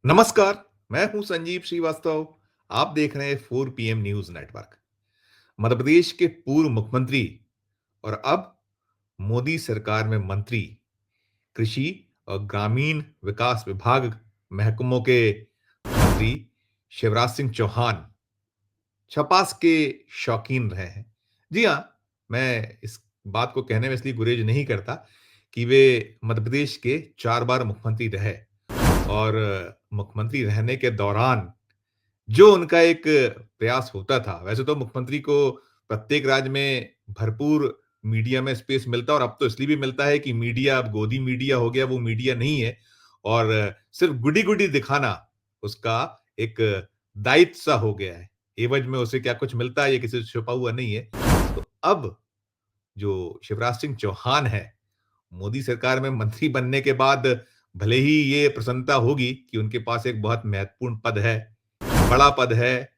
नमस्कार, मैं हूं संजीव श्रीवास्तव। आप देख रहे हैं 4 PM news network. Madhya Pradesh के पूर्व मुख्यमंत्री और अब मोदी सरकार में मंत्री, कृषि और ग्रामीण विकास विभाग महकमों के मंत्री शिवराज सिंह चौहान छपास के शौकीन रहे हैं। जी हाँ, मैं इस बात को कहने में इसलिए गुरेज नहीं करता कि वे मध्य प्रदेश के 4 बार मुख्यमंत्री रहे और मुख्यमंत्री रहने के दौरान जो उनका एक प्रयास होता था, वैसे तो मुख्यमंत्री को प्रत्येक राज्य में भरपूर मीडिया में स्पेस मिलता है और अब तो इसलिए भी मिलता है कि मीडिया अब गोदी मीडिया हो गया, वो मीडिया नहीं है और सिर्फ गुडी-गुडी दिखाना उसका एक दायित्व सा हो गया है। एवज में उसे क्या कुछ मिलता है, ये किसी से छुपा हुआ नहीं है। तो अब जो शिवराज सिंह चौहान है, मोदी सरकार में मंत्री बनने के बाद भले ही ये प्रसन्नता होगी कि उनके पास एक बहुत महत्वपूर्ण पद है, बड़ा पद है,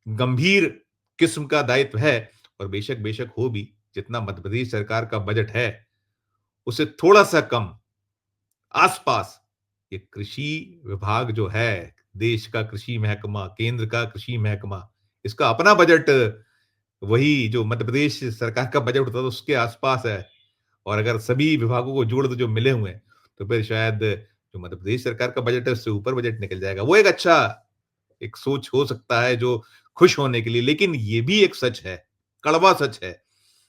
गंभीर किस्म का दायित्व है और बेशक बेशक हो भी, जितना मध्य प्रदेश सरकार का बजट है, उससे थोड़ा-सा कम आस-पास ये कृषि विभाग जो है, देश का कृषि महकमा, केंद्र का कृषि महकमा, इसका अपना बजट वही जो मध्य प्रदेश सरकार का बजट होता था उसके आस-पास है और अगर सभी विभागों को जोड़ दो जो मिले हुए हैं, तो फिर शायद जो मध्य प्रदेश सरकार का बजट है उससे ऊपर बजट निकल जाएगा। वो एक अच्छा एक सोच हो सकता है जो खुश होने के लिए, लेकिन ये भी एक सच है, कड़वा सच है,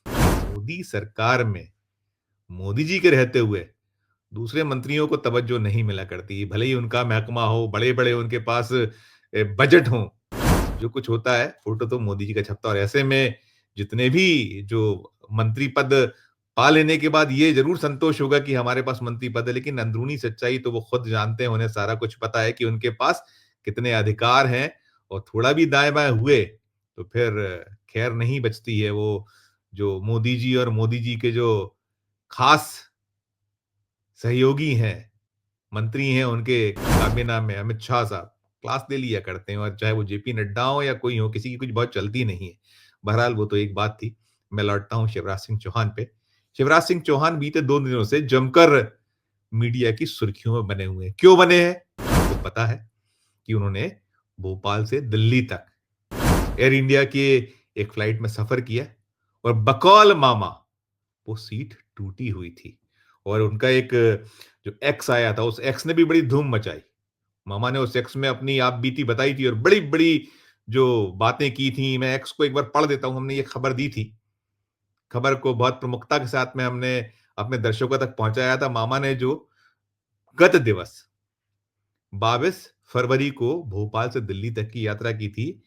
मोदी सरकार में मोदी जी के रहते हुए दूसरे मंत्रियों को तवज्जो नहीं मिला करती। भले ही उनका महकमा हो, बड़े-बड़े उनके पास बजट हों, जो कुछ होता है, फ़ोटो तो मोदी जी का छपता है और ऐसे में जितने भी जो मंत्री पद पा लेने के बाद ये ज़रूर संतोष होगा कि हमारे पास मंत्री पद है, लेकिन अंदरूनी सच्चाई तो वो खुद जानते हैं, उन्हें सारा कुछ पता है कि उनके पास कितने अधिकार हैं और थोड़ा भी दाएँ-बाएँ हुए, तो फिर खैर नहीं बचती है। वो जो मोदी जी और मोदी जी के जो खास सहयोगी हैं, मंत्री हैं उनके काबीना में अमित शाह साहब, क्लास ले लिया करते हैं और चाहे वो जेपी नड्डा हो या कोई हो, किसी की कुछ बहुत चलती नहीं है। बहरहाल वो तो एक बात थी। मैं लौटता हूँ शिवराज सिंह चौहान पे। शिवराज सिंह चौहान बीते 2 दिनों से जमकर मीडिया की सुर्खियों में बने हुए हैं। क्यों बने हैं? आपको पता है कि उन्होंने भोपाल से दिल्ली तक एयर इंडिया के एक फ्लाइट में सफ़र किया और बकौल मामा वो सीट टूटी हुई थी और उनका एक जो एक्स आया था, उस एक्स ने भी बड़ी धूम मचाई। मामा ने उस एक्स में अपनी आपबीती बताई थी और बड़ी-बड़ी जो बातें की थी, मैं एक्स को एक बार पढ़ देता हूँ, हमने ये खबर दी थी। खबर को बहुत प्रमुखता के साथ में हमने अपने दर्शकों तक पहुँचाया था। मामा ने जो गत दिवस 22 फरवरी को भोपाल से दिल्ली तक की यात्रा की थी,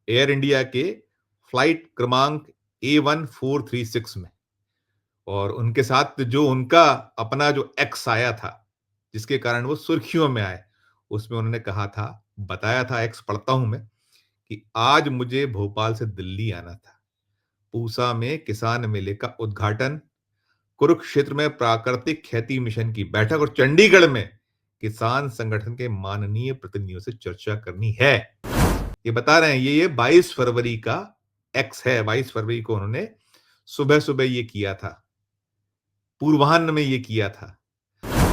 एयर इंडिया के फ्लाइट क्रमांक A1436 में। और उनके साथ जो उनका अपना जो एक्स आया था, जिसके कारण वो सुर्खियों में आए, उसमें उन्होंने कहा था, बताया था एक्स पढ़ता हूँ मैं, कि आज मुझे भोपाल से दिल्ली आना था। पूसा में किसान मेले का उद्घाटन, कुरुक्षेत्र में प्राकृतिक खेती मिशन की बैठक और चंडीगढ़ में किसान संगठन के माननीय प्रतिनिधियों से चर्चा करनी है। ये बता रहे हैं, ये 22 फरवरी का एक्स है, 22 फरवरी को उन्होंने सुबह-सुबह ये किया था। पूर्वाह्न में ये किया था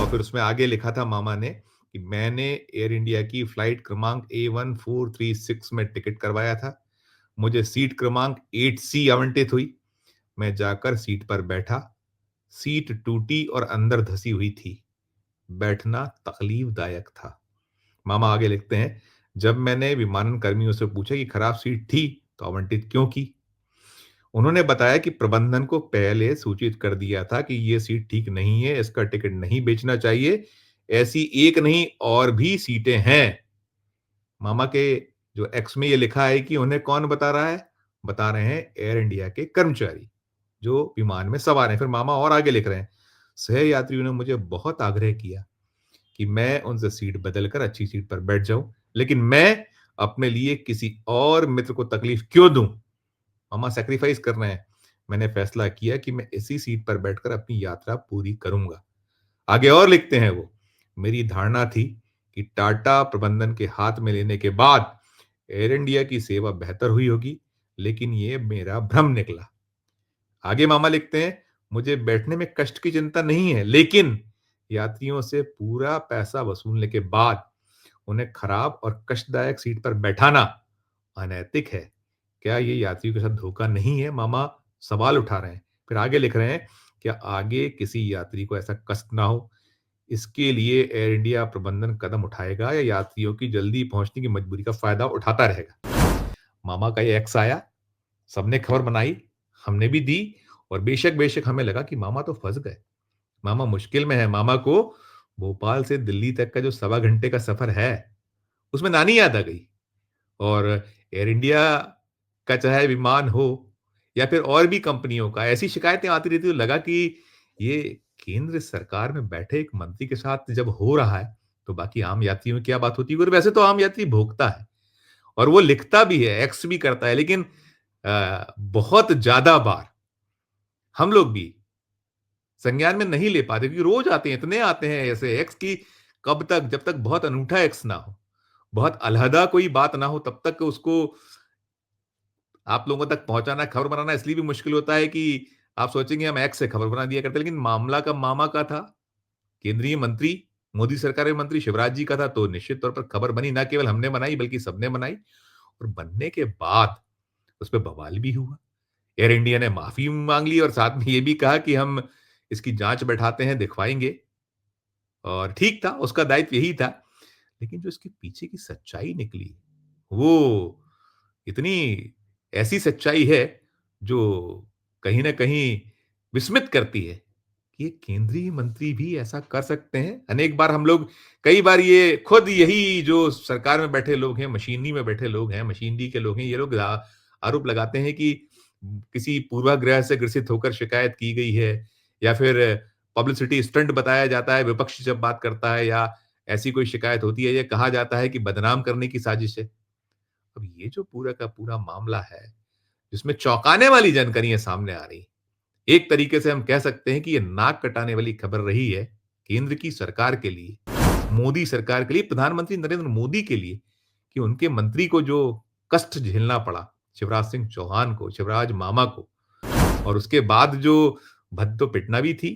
और फिर उसमें आगे लिखा था मामा ने कि मैंने एयर इंडिया की फ्लाइट क्रमांक A1436 में टिकट करवाया था। मुझे सीट क्रमांक 8C आवंटित हुई। मैं जाकर सीट पर बैठा। सीट टूटी और अंदर धसी हुई थी। बैठना तकलीफदायक था। मामा आगे लिखते हैं, जब मैंने विमानन कर्मियों से पूछा कि खराब सीट थी, तो आवंटित क्यों की? उन्होंने बताया कि प्रबंधन को पहले सूचित कर दिया था कि ये सीट ठीक नहीं है, इसका टिकट नहीं बेचना चाहिए। ऐसी एक नहीं और भी सीटें हैं। मामा के जो एक्स में ये लिखा है कि उन्हें कौन बता रहा है? बता रहे हैं एयर इंडिया के कर्मचारी, जो विमान में सवार हैं। फिर मामा और आगे लिख रहे हैं, सहयात्रियों ने मुझे बहुत आग्रह किया कि मैं उनसे सीट बदल कर अच्छी सीट पर बैठ जाऊँ, लेकिन मैं अपने लिए किसी और मित्र को तकलीफ क्यों दूँ? मामा सैक्रिफाइस कर रहे हैं। मैंने फैसला किया कि मैं इसी सीट पर बैठकर अपनी यात्रा पूरी करूँगा। आगे और लिखते हैं वो, मेरी धारणा थी कि टाटा प्रबंधन के हाथ में लेने के बाद एयर इंडिया की सेवा बेहतर हुई होगी, लेकिन ये मेरा भ्रम निकला। आगे मामा लिखते हैं, मुझे बैठने में कष्ट की चिंता नहीं है, लेकिन यात्रियों से पूरा पैसा वसूलने के बाद उन्हें खराब और कष्टदायक सीट पर बैठाना अनैतिक है। क्या ये यात्रियों के साथ धोखा नहीं है? मामा सवाल उठा रहे हैं। फिर आगे लिख रहे हैं, क्या आगे किसी यात्री को ऐसा कष्ट ना हो, इसके लिए एयर इंडिया प्रबंधन कदम उठाएगा या यात्रियों की जल्दी पहुंचने की मजबूरी का फायदा उठाता रहेगा? मामा का ये एक्स आया, सबने खबर बनाई, हमने भी दी और बेशक बेशक हमें लगा कि मामा तो फंस गए। मामा मुश्किल में है। मामा को भोपाल से दिल्ली तक का जो सवा घंटे का सफर है, उसमें नानी याद आ गई। और एयर इंडिया का चाहे विमान हो या फिर और भी कंपनियों का, ऐसी शिकायतें आती रहती तो लगा कि ये केंद्र सरकार में बैठे एक मंत्री के साथ जब हो रहा है, तो बाकी आम यात्रियों में क्या बात होती है? और वैसे तो आम यात्री भोगता है और वो लिखता भी है, एक्स भी करता है, लेकिन बहुत ज़्यादा बार हम लोग भी संज्ञान में नहीं ले पाते क्योंकि रोज़ आते हैं, इतने आते हैं ऐसे एक्स कि कब तक, जब तक बहुत अनूठा एक्स ना हो, बहुत अलहदा कोई बात ना हो, तब तक उसको आप लोगों तक पहुँचाना, खबर बनाना इसलिए भी मुश्किल होता है कि आप सोचेंगे हम एक्स से खबर बना दिया करते हैं, लेकिन मामला का मामा का था, केंद्रीय मंत्री, मोदी सरकार में मंत्री शिवराज जी का था, तो निश्चित तौर पर खबर बनी, ना केवल हमने बनाई बल्कि सबने बनाई और बनने के बाद उसपे बवाल भी हुआ। एयर इंडिया ने माफ़ी माँग ली और साथ में ये भी कहा कि हम इसकी जाँच बैठाते हैं, दिखवाएँगे और ठीक था, उसका दायित्व यही था। लेकिन जो इसके पीछे की सच्चाई निकली, वो इतनी ऐसी सच्चाई है, जो कहीं न कहीं विस्मित करती है, कि एक केंद्रीय मंत्री भी ऐसा कर सकते हैं। अनेक बार हम लोग कई बार ये खुद यही जो सरकार में बैठे लोग हैं, मशीनरी में बैठे लोग हैं, मशीनरी के लोग हैं, ये लोग आरोप लगाते हैं कि किसी पूर्वाग्रह से ग्रसित होकर शिकायत की गई है या फिर पब्लिसिटी स्टंट बताया जाता है, विपक्ष जब बात करता है या ऐसी कोई शिकायत होती है, ये कहा जाता है कि बदनाम करने की साजिश है। अब ये जो पूरा का पूरा मामला है, जिसमें चौंकाने वाली जानकारियाँ सामने आ रही हैं। एक तरीके से हम कह सकते हैं कि ये नाक कटाने वाली खबर रही है, केंद्र की सरकार के लिए, मोदी सरकार के लिए, प्रधानमंत्री नरेंद्र मोदी के लिए, कि उनके मंत्री को जो कष्ट झेलना पड़ा, शिवराज सिंह चौहान को, शिवराज मामा को और उसके बाद जो भद्द तो पिटना भी थी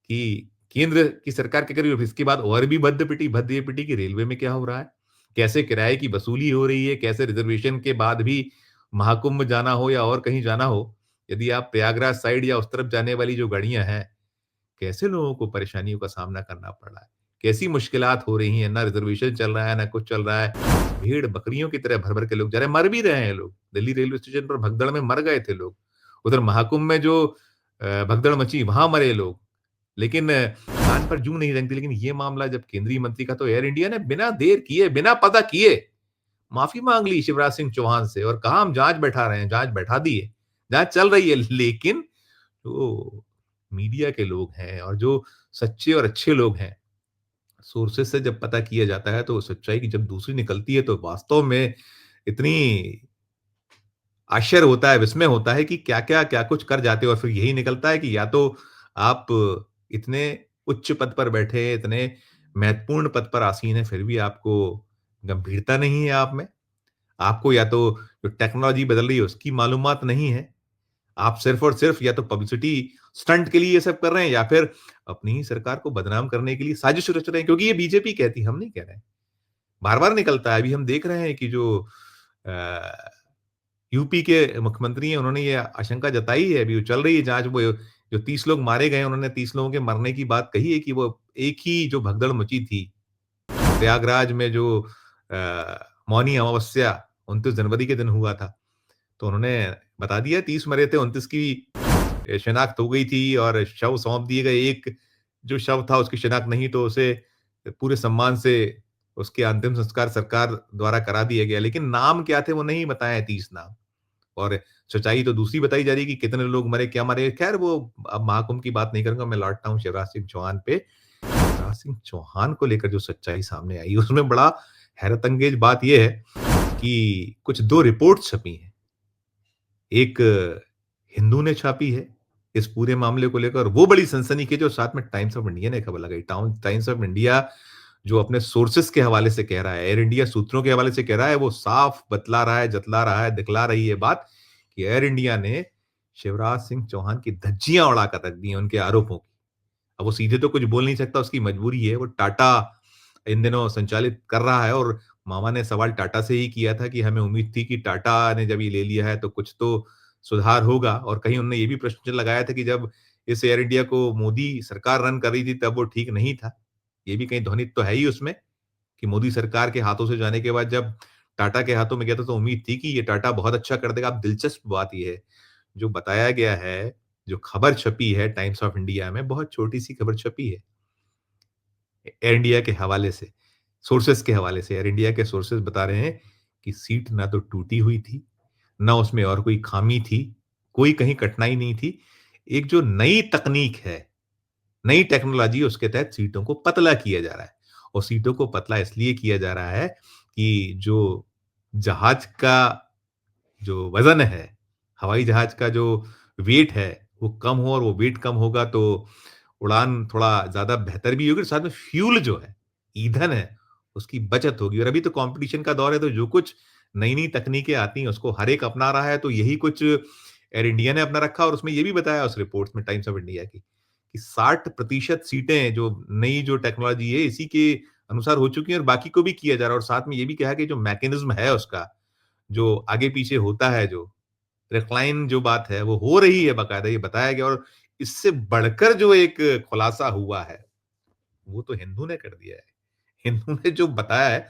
कि केंद्र की सरकार क्या कर रही है, इसके बाद और भी भद्द पिटी, भद्द ये पिटी कि रेलवे में क्या हो रहा है? कैसे किराए की वसूली हो रही है? कैसे रिज़र्वेशन के बाद भी महाकुंभ जाना हो या और कहीं जाना हो, यदि आप प्रयागराज साइड या उस तरफ जाने वाली जो गाड़ियाँ हैं, कैसे लोगों को परेशानियों का सामना करना पड़ रहा है? कैसी मुश्किलात हो रही हैं? ना रिज़र्वेशन चल रहा है, ना कुछ चल रहा है। भेड़-बकरियों की तरह भर-भर के लोग जा रहे हैं, मर भी रहे हैं लोग। दिल्ली रेलवे स्टेशन पर भगदड़ में मर गए थे लोग। उधर महाकुंभ में जो भगदड़ मची, वहाँ मरे लोग। लेकिन कान पर जूं नहीं रेंगती। लेकिन ये मामला जब केंद्रीय मंत्री का, तो एयर इंडिया ने बिना देर किए, बिना पता किए माफ़ी माँग ली शिवराज सिंह चौहान से और कहा हम जाँच बैठा रहे हैं, जाँच बैठा दी है। जाँच चल रही है, लेकिन जो मीडिया के लोग हैं और जो सच्चे और अच्छे लोग हैं, सोर्सेज़ से जब पता किया जाता है, तो सच्चाई की जब दूसरी निकलती है, तो वास्तव में इतनी आश्चर्य होता है, विस्मय होता है कि क्या-क्या, क्या कुछ कर जाते हो और फिर यही निकलता है कि या तो आप इतने उच्च पद पर बैठे, इतने महत्वपूर्ण पद पर आसीन हैं, फिर भी आपको गंभीरता नहीं है आप में। आपको या तो जो टेक्नोलॉजी बदल रही है, उसकी मालूमात नहीं है। आप सिर्फ़ और सिर्फ़ या तो पब्लिसिटी स्टंट के लिए ये सब कर रहे हैं या फिर अपनी ही सरकार को बदनाम करने के लिए साजिश रच रहे हैं, क्योंकि ये बीजेपी कहती है, हम नहीं कह रहे हैं। बार-बार निकलता है, अभी हम देख रहे हैं कि जो अ यूपी के मुख्यमंत्री हैं, उन्होंने ये आशंका जताई है, अभी वो चल रही है जाँच, वो जो 30 लोग मारे गए हैं, उन्होंने 30 लोगों के मरने की बात कही है कि वो एक ही जो भगदड़ मची थी, प्रयागराज में जो मौनी अमावस्या 29 जनवरी के दिन हुआ था, तो उन्होंने बता दिया 30 मरे थे, 29 की शिनाख्त हो गई थी और शव सौंप दिए गए। एक जो शव था उसकी शिनाख्त नहीं, तो उसे पूरे सम्मान से उसके अंतिम संस्कार सरकार द्वारा करा दिया गया। लेकिन नाम क्या थे वो नहीं बताए हैं 30 नाम। और सच्चाई तो दूसरी बताई जा रही है कि कितने लोग मरे, क्या मरे। ख़ैर वो अब महाकुंभ की बात नहीं करूँगा, मैं लौटता हूँ शिवराज सिंह चौहान पे। शिवराज सिंह चौहान को लेकर जो सच्चाई सामने आई, उसमें बड़ा हैरत-अंगेज़ बात ये है कि कुछ 2 रिपोर्ट्स छपी हैं। एक हिंदू ने छापी है, इस पूरे मामले को लेकर, वो बड़ी सनसनीखेज और साथ में टाइम्स ऑफ इंडिया ने खबर लगाई। टाइम्स ऑफ इंडिया जो अपने सोर्सेज़ के हवाले से कह रहा है, एयर इंडिया सूत्रों के हवाले से कह रहा है, वो साफ बतला रहा है, जतला रहा है, दिखला रही है बात कि एयर इंडिया ने शिवराज सिंह चौहान की धज्जियाँ उड़ाकर रख दी हैं उनके आरोपों की। अब वो सीधे तो कुछ बोल नहीं सकता, उसकी मजबूरी है। वो टाटा इन दिनों संचालित कर रहा है और मामा ने सवाल टाटा से ही किया था कि हमें उम्मीद थी कि टाटा ने जब ये ले लिया है तो कुछ तो सुधार होगा और कहीं उन्होंने ये भी प्रश्न लगाया था कि जब इस एयर इंडिया को मोदी सरकार रन कर रही थी तब वो ठीक नहीं था। ये भी कहीं ध्वनित तो है ही उसमें कि मोदी सरकार के हाथों से जाने के बाद जब टाटा के हाथों में गया था तो उम्मीद थी कि ये टाटा बहुत अच्छा कर देगा। अब दिलचस्प बात ये है, जो बताया गया है, जो खबर छपी है टाइम्स ऑफ इंडिया में, बहुत छोटी-सी खबर छपी है। एयर इंडिया के हवाले से, सोर्सेज़ के हवाले से एयर इंडिया के सोर्सेज़ बता रहे हैं कि सीट ना तो टूटी हुई थी, ना उसमें और कोई खामी थी, कोई कहीं कठिनाई नहीं थी। एक जो नई तकनीक है, नई टेक्नोलॉजी उसके तहत सीटों को पतला किया जा रहा है और सीटों को पतला इसलिए किया जा रहा है कि जो जहाज का जो वज़न है, हवाई जहाज का जो वेट है, वो कम हो और वो वेट कम होगा तो उड़ान थोड़ा ज़्यादा बेहतर भी होगी और साथ में फ्यूल जो है, ईंधन है, उसकी बचत होगी और अभी तो कॉम्पिटिशन का दौर है तो जो कुछ नई-नई तकनीकें आती हैं उसको हर एक अपना रहा है, तो यही कुछ एयर इंडिया ने अपना रखा और उसमें ये भी बताया उस रिपोर्ट्स में टाइम्स ऑफ इंडिया की, कि 60% सीटें जो नई जो टेक्नोलॉजी है इसी के अनुसार हो चुकी हैं और बाकी को भी किया जा रहा है और साथ में ये भी कहा कि जो मैकेनिज़्म है उसका, जो आगे-पीछे होता है जो रिक्लाइन जो बात है वो हो रही है बाकायदा ये बताया गया और इससे बढ़कर जो एक खुलासा हुआ है, वो तो हिंदू ने कर दिया है। हिंदू ने जो बताया है,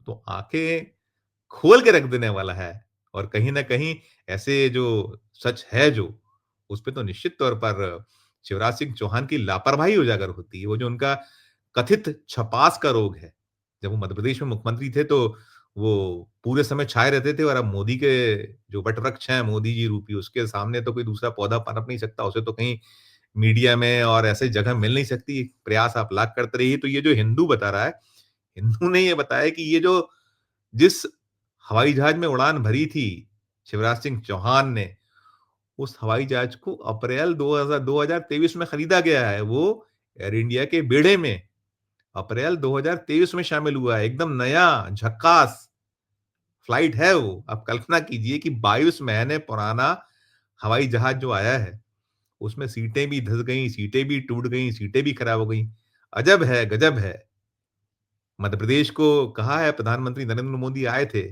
तो आँखें खोल के रख देने वाला है और कहीं न कहीं ऐसे जो सच है जो, उसपे तो निश्चित तौर पर शिवराज सिंह चौहान की लापरवाही उजागर होती है। वो जो उनका कथित छपास का रोग है। जब वो मध्य प्रदेश में मुख्यमंत्री थे तो वो पूरे समय छाए रहते थे और अब मोदी के जो वटवृक्ष हैं, मोदी जी रूपी उसके सामने तो कोई दूसरा पौधा पनप नहीं सकता। उसे तो कहीं मीडिया में और ऐसे जगह मिल नहीं सकती। प्रयास आप लाख करते रहिए। तो ये जो हिंदू बता रहा है, हिंदू ने ये बताया कि ये जो जिस हवाई जहाज में उड़ान भरी थी शिवराज सिंह चौहान ने, उस हवाई जहाज को अप्रैल 2023 में खरीदा गया है। वो एयर इंडिया के बेड़े में अप्रैल 2023 में शामिल हुआ है। एकदम नया झक्कास फ्लाइट है वो। आप कल्पना कीजिए कि 22 महीने पुराना हवाई जहाज जो आया है, उसमें सीटें भी धँस गई, सीटें भी टूट गई, सीटें भी खराब हो गई। अजब है, गजब है। मध्य प्रदेश को कहा है प्रधानमंत्री नरेंद्र मोदी आए थे,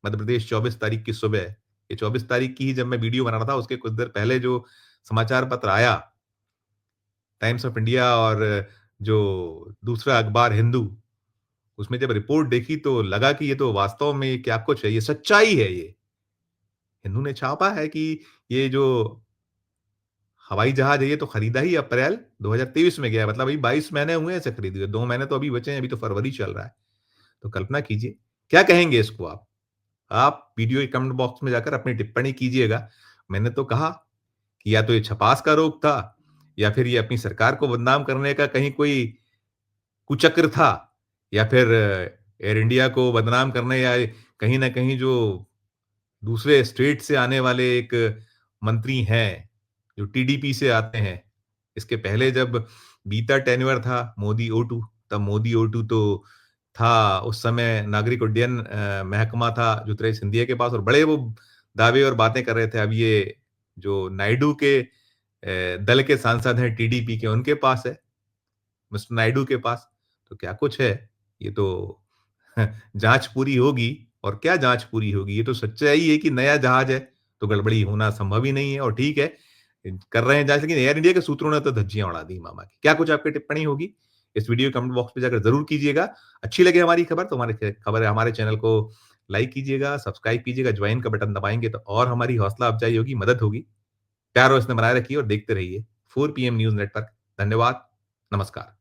मध्य प्रदेश 24 तारीख की सुबह। ये 24 तारीख की ही जब मैं वीडियो बना रहा था, उसके कुछ देर पहले जो समाचार पत्र आया, टाइम्स ऑफ इंडिया और जो दूसरा अखबार हिंदू, उसमें जब रिपोर्ट देखी तो लगा कि ये तो वास्तव में क्या कुछ है, ये सच्चाई है ये। हिंदू ने छापा है कि ये जो हवाई जहाज है ये तो खरीदा ही अप्रैल 2023 में गया है, मतलब अभी 22 महीने हुए हैं इसे खरीदे हुए, 2 महीने तो अभी बचे हैं, अभी तो फरवरी चल रहा है। तो कल्पना कीजिए, क्या कहेंगे इसको आप? आप वीडियो के कमेंट बॉक्स में जाकर अपनी टिप्पणी कीजिएगा। मैंने तो कहा कि या तो ये छपास का रोग था या फिर ये अपनी सरकार को बदनाम करने का कहीं कोई कुचक्र था या फिर एयर इंडिया को बदनाम करने या कहीं न कहीं जो दूसरे स्टेट से आने वाले एक मंत्री हैं, जो टीडीपी से आते हैं। इसके पहले जब बीता टेन्योर था मोदी O2 तब मोदी O2 तो था, उस समय नागरिक उड्डयन महकमा था ज्योतिरादित्य सिंधिया के पास और बड़े वो दावे और बातें कर रहे थे। अब ये जो नायडू के दल के सांसद हैं टीडीपी के, उनके पास है, मिस्टर नायडू के पास। तो क्या कुछ है, ये तो जाँच पूरी होगी और क्या जाँच पूरी होगी? ये तो सच्चाई है कि नया जहाज है, तो गड़बड़ी होना संभव ही नहीं है और ठीक है, कर रहे हैं जाँच लेकिन एयर इंडिया के सूत्रों ने तो धज्जियाँ उड़ा दी मामा की। क्या कुछ आपकी टिप्पणी होगी? इस वीडियो के कमेंट बॉक्स में जाकर ज़रूर कीजिएगा। अच्छी लगे हमारी खबर तो हमारे चैनल को लाइक कीजिएगा, सब्सक्राइब कीजिएगा, ज्वाइन का बटन दबाएँगे तो और हमारी हौसला अफ़ज़ाई होगी, मदद होगी। प्यार और स्नेह बनाए रखिए और देखते रहिए 4 पीएम न्यूज़ नेटवर्क। धन्यवाद, नमस्कार।